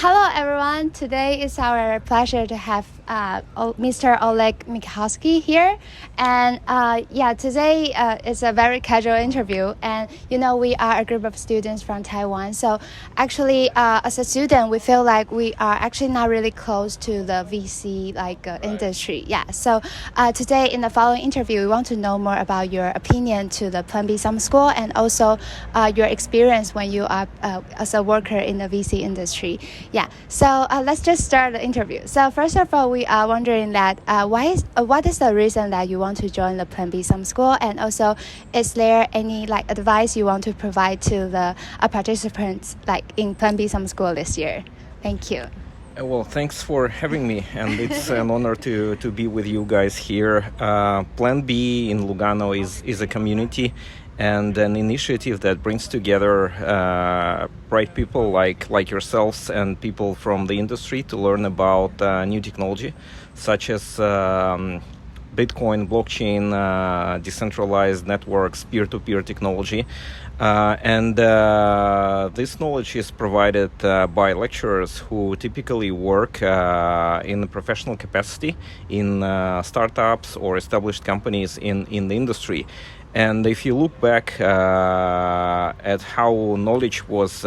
Hello, everyone. Today is our pleasure to have Mr. Oleg Mikhalsky here. And today is a very casual interview. And, we are a group of students from Taiwan. So actually, as a student, we feel like we are actually not really close to the VC industry. Yeah. So today in the following interview, we want to know more about your opinion to the Plan B Summer School and also your experience when you are as a worker in the VC industry. Yeah, so let's just start the interview. So first of all, we are wondering that what is the reason that you want to join the Plan B Summer School, and also is there any advice you want to provide to the participants in Plan B Summer School this year? Thank you. Well, thanks for having me, and it's an honor to be with you guys here. Plan B in Lugano is a community and an initiative that brings together bright people like yourselves and people from the industry to learn about new technology, such as Bitcoin, blockchain, decentralized networks, peer-to-peer technology. And this knowledge is provided by lecturers who typically work in a professional capacity in startups or established companies in the industry. And if you look back at how knowledge was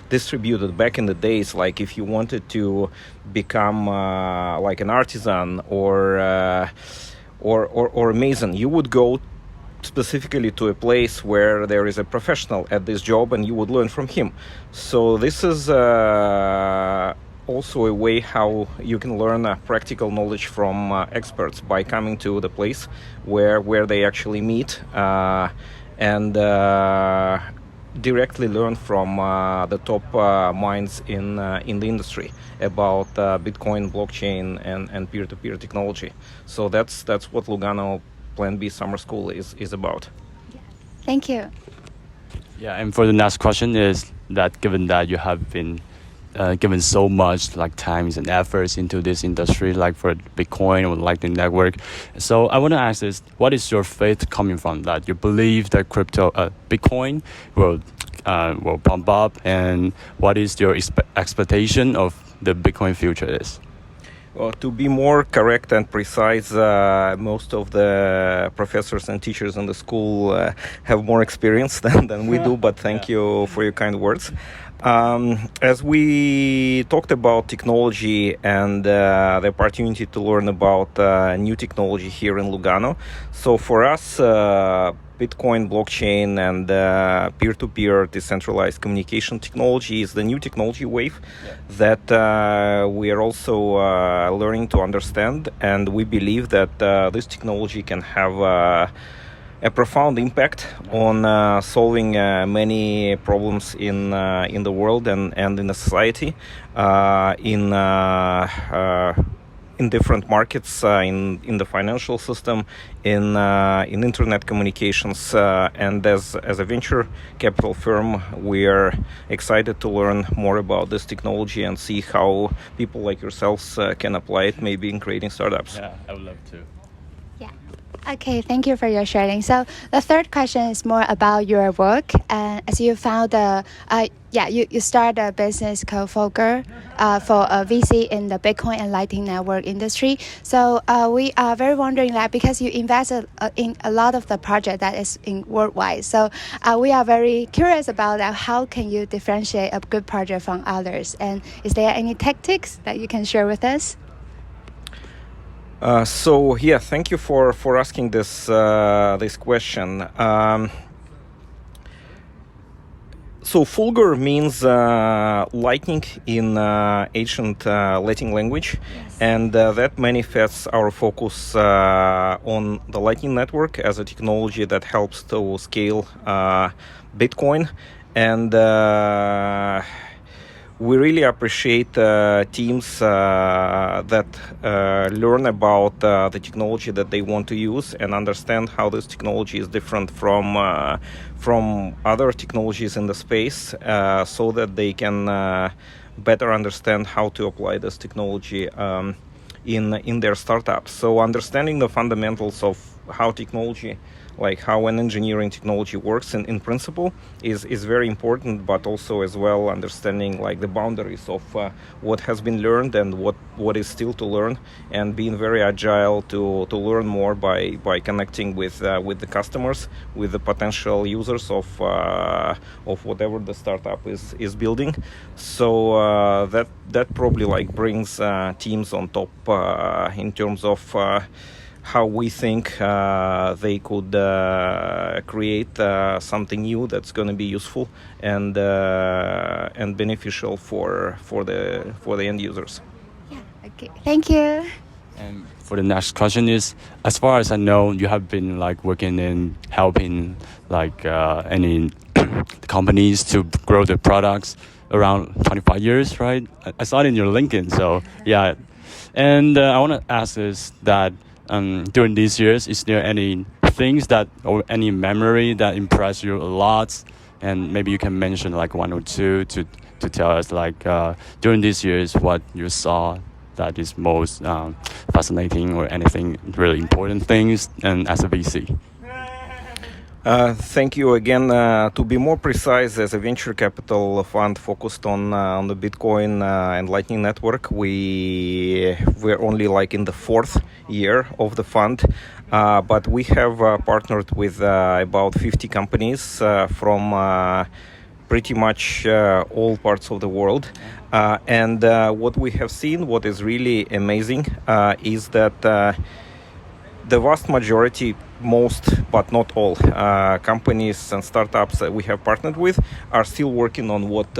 distributed back in the days, like if you wanted to become like an artisan or a mason, you would go specifically to a place where there is a professional at this job and you would learn from him. So this is also a way how you can learn practical knowledge from experts by coming to the place where they actually meet and directly learn from the top minds in the industry about Bitcoin, blockchain, and peer-to-peer technology. So that's what Lugano Plan B Summer School is about. Thank you. Yeah, and for the next question is that given that you have been given so much times and efforts into this industry, like for Bitcoin or Lightning Network. So I want to ask this: what is your faith coming from that? You believe that Bitcoin will pump up, and what is your expectation of the Bitcoin future is? Well, to be more correct and precise, most of the professors and teachers in the school have more experience than we do, but thank you for your kind words. As we talked about technology and the opportunity to learn about new technology here in Lugano, so for us, Bitcoin, blockchain, and peer-to-peer decentralized communication technology is the new technology wave that we are also learning to understand, and we believe that this technology can have a profound impact on solving many problems in the world and in the society, in different markets, in the financial system, in internet communications, and as a venture capital firm, we are excited to learn more about this technology and see how people like yourselves can apply it, maybe in creating startups. Yeah, I would love to. Okay, thank you for your sharing. So the third question is more about your work. And as you found you started a business called Fulgur for a VC in the Bitcoin and Lightning Network industry. So we are very wondering that because you invested in a lot of the project that is in worldwide. So we are very curious about that. How can you differentiate a good project from others? And is there any tactics that you can share with us? Thank you for asking this question. So Fulgur means lightning in ancient Latin language, and that manifests our focus on the Lightning Network as a technology that helps to scale Bitcoin, and we really appreciate teams that learn about the technology that they want to use and understand how this technology is different from other technologies in the space, so that they can better understand how to apply this technology in their startups. So understanding the fundamentals of how technology like how an engineering technology works in principle is very important, but also as well understanding like the boundaries of what has been learned and what is still to learn, and being very agile to learn more by connecting with the customers, with the potential users of whatever the startup is building. So that probably like brings teams on top in terms of how we think they could create something new that's going to be useful and beneficial for the end users. Yeah. Okay. Thank you. And for the next question is, as far as I know, you have been like working in helping like any companies to grow their products around 25 years, right? I saw it in your LinkedIn, so yeah. And I want to ask is that during these years, is there any things that or any memory that impressed you a lot? And maybe you can mention like one or two to tell us like during these years what you saw that is most fascinating or anything really important things and as a VC. Thank you again. To be more precise, as a venture capital fund focused on the Bitcoin and Lightning Network, we're only like in the 4th year of the fund, but we have partnered with about 50 companies from pretty much all parts of the world. And what we have seen, what is really amazing, is that the vast majority, most but not all companies and startups that we have partnered with are still working on what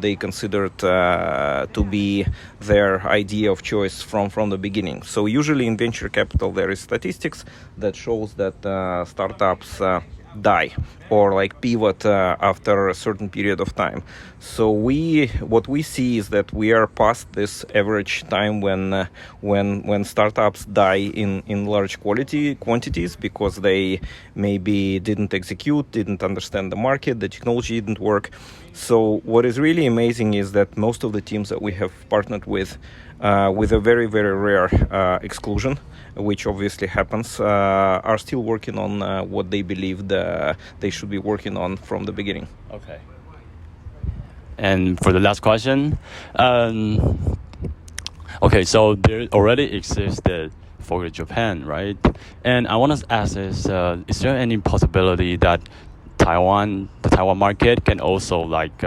they considered to be their idea of choice from the beginning. So usually in venture capital there is statistics that shows that startups die or like pivot after a certain period of time. So what we see is that we are past this average time when startups die in large quantities because they maybe didn't execute, didn't understand the market, the technology didn't work. So what is really amazing is that most of the teams that we have partnered with a very, very rare exclusion, which obviously happens, are still working on what they believed they should be working on from the beginning. Okay. And for the last question, okay, so there already exists the Fulgur Japan, right? And I want to ask is there any possibility that the Taiwan market can also like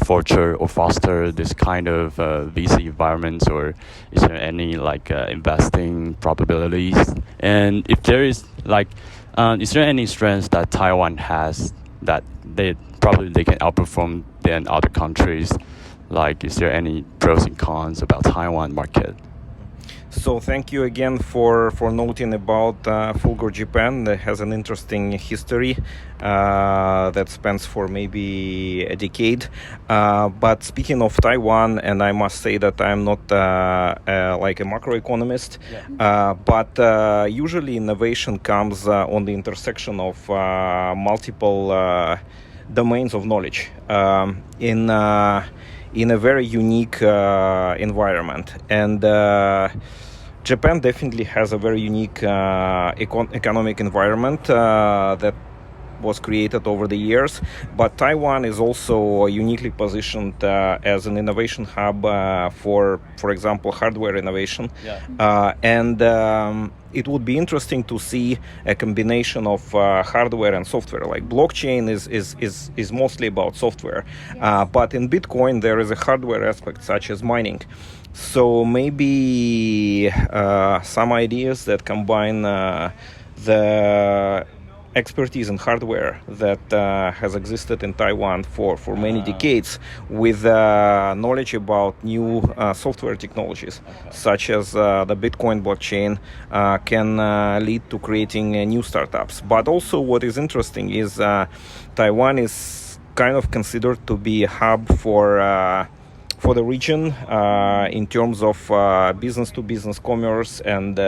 foster or foster this kind of VC environments, or is there any like investing probabilities? And if there is like, is there any strengths that Taiwan has that they can outperform than other countries? Like, is there any pros and cons about Taiwan market? So thank you again for noting about Fulgur Japan. That has an interesting history that spans for maybe a decade. But speaking of Taiwan, and I must say that I'm not like a macroeconomist, but usually innovation comes on the intersection of multiple domains of knowledge in a very unique environment. And Japan definitely has a very unique economic environment that was created over the years, but Taiwan is also uniquely positioned as an innovation hub for example, hardware innovation. And it would be interesting to see a combination of hardware and software. Like blockchain is mostly about software, but in Bitcoin there is a hardware aspect such as mining. So maybe some ideas that combine the expertise in hardware that has existed in Taiwan for many decades with knowledge about new software technologies, such as the Bitcoin blockchain, can lead to creating new startups. But also what is interesting is Taiwan is kind of considered to be a hub for the region in terms of business-to-business commerce and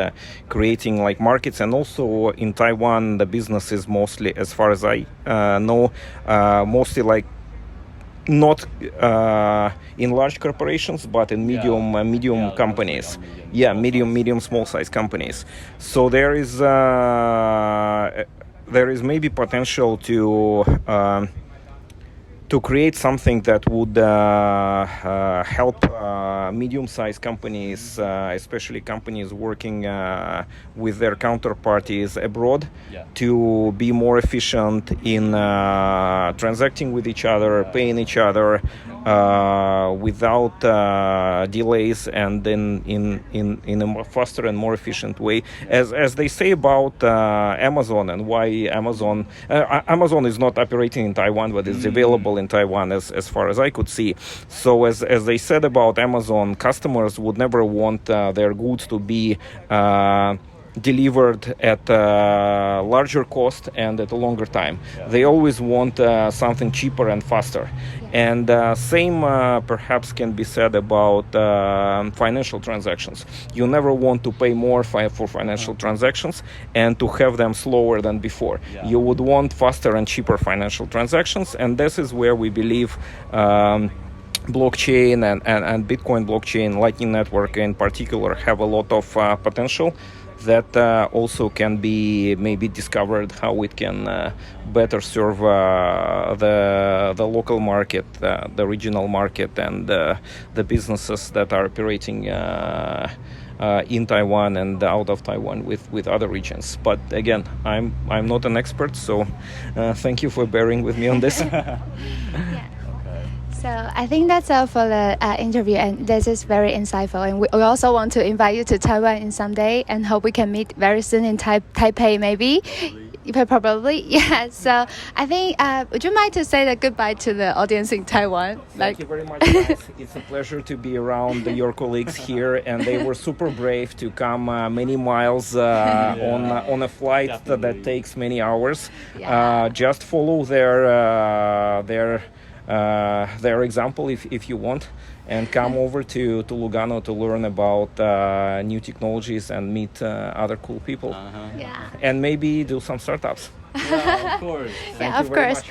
creating like markets. And also in Taiwan, the business is mostly, as far as I know, mostly like not in large corporations, but in medium companies. Medium, small size companies. So there is maybe potential to create something that would help medium-sized companies, especially companies working with their counterparties abroad, to be more efficient in transacting with each other, paying each other without delays, and then in a more faster and more efficient way. As they say about Amazon, and why Amazon is not operating in Taiwan, but is available in Taiwan as far as I could see. So as they said about Amazon, customers would never want their goods to be delivered at a larger cost and at a longer time. They always want something cheaper and faster. And same perhaps can be said about financial transactions. You never want to pay more for financial transactions and to have them slower than before. You would want faster and cheaper financial transactions, and this is where we believe blockchain and Bitcoin blockchain, Lightning Network in particular, have a lot of potential that also can be maybe discovered how it can better serve the local market, the regional market, and the businesses that are operating in Taiwan and out of Taiwan with other regions. But again, I'm not an expert, so thank you for bearing with me on this. So I think that's all for the interview, and this is very insightful. And we also want to invite you to Taiwan in someday, and hope we can meet very soon in Taipei, maybe. Probably, yeah. So I think, would you mind to say the goodbye to the audience in Taiwan? Thank you very much, guys. It's a pleasure to be around your colleagues here, and they were super brave to come many miles on a flight that takes many hours. Just follow their example if you want, and come over to Lugano to learn about new technologies and meet other cool people, and maybe do some startups. Yeah, of course. Yeah, of course.